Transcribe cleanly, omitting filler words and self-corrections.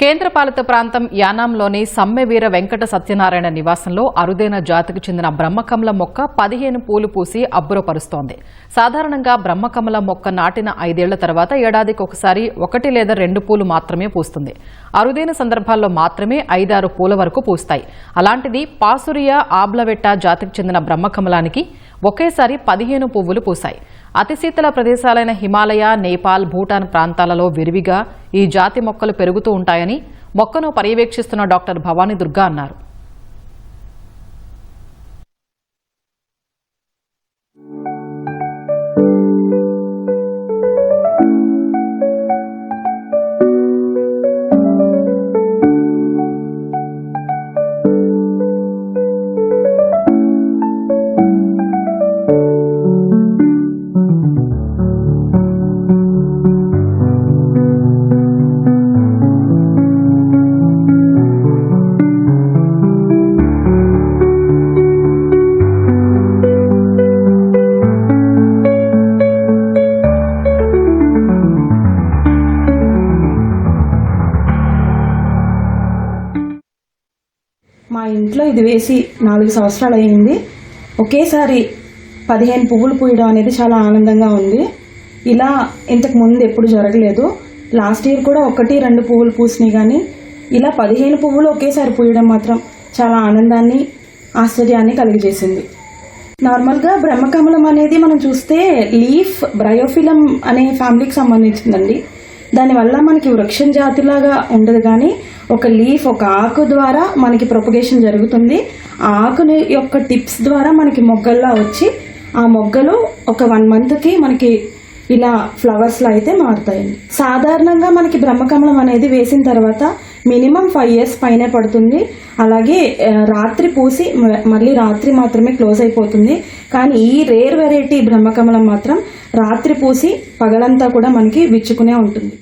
కేంద్రపాలిత ప్రాంతం యానాంలోని సమ్మెవీర వెంకట సత్యనారాయణ నివాసంలో అరుదైన జాతికి చెందిన బ్రహ్మకమల మొక్క 15 పూలు పూసి అబ్బురపరుస్తోంది. సాధారణంగా బ్రహ్మకమల మొక్క నాటిన 5 ఏళ్ల తర్వాత ఏడాదికి ఒకసారి 1 లేదా 2 పూలు మాత్రమే పూస్తుంది. అరుదైన సందర్భాల్లో మాత్రమే 5-6 పూల వరకు పూస్తాయి. అలాంటిది పాసురియా ఆబ్లవెట్టా జాతికి చెందిన బ్రహ్మకమలానికి ఒకేసారి 15 పువ్వులు పూశాయి. అతి శీతల ప్రదేశాలైన హిమాలయ, నేపాల్, భూటాన్ ప్రాంతాలలో విరివిగా ఈ జాతి మొక్కలు పెరుగుతూ ఉంటాయని మొక్కను పర్యవేక్షిస్తున్న డాక్టర్ భవానీ దుర్గా అన్నారు. మా ఇంట్లో ఇది వేసి 4 సంవత్సరాలు అయింది. ఒకేసారి 15 పువ్వులు పూయడం అనేది చాలా ఆనందంగా ఉంది. ఇలా ఇంతకు ముందు ఎప్పుడు జరగలేదు. లాస్ట్ ఇయర్ కూడా 1-2 పువ్వులు పూసినాయి, కానీ ఇలా 15 పువ్వులు ఒకేసారి పూయడం మాత్రం చాలా ఆనందాన్ని, ఆశ్చర్యాన్ని కలిగజేసింది. నార్మల్గా బ్రహ్మకమలం అనేది మనం చూస్తే లీఫ్ బ్రయోఫిలం అనే ఫ్యామిలీకి సంబంధించిందండి. దానివల్ల మనకి వృక్షం జాతిలాగా ఉండదు, కానీ ఒక లీఫ్, ఒక ఆకు ద్వారా మనకి ప్రొపగేషన్ జరుగుతుంది. ఆ ఆకుని యొక్క టిప్స్ ద్వారా మనకి మొగ్గల్లా వచ్చి ఆ మొగ్గలు ఒక 1 మంత్కి మనకి ఇలా ఫ్లవర్స్లో అయితే మారుతాయండి. సాధారణంగా మనకి బ్రహ్మకమలం అనేది వేసిన తర్వాత మినిమం 5 ఇయర్స్ పైనే పడుతుంది. అలాగే రాత్రి పూసి మళ్ళీ రాత్రి మాత్రమే క్లోజ్ అయిపోతుంది. కానీ ఈ రేర్ వెరైటీ బ్రహ్మకమలం మాత్రం రాత్రి పూసి పగలంతా కూడా మనకి విచ్చుకునే ఉంటుంది.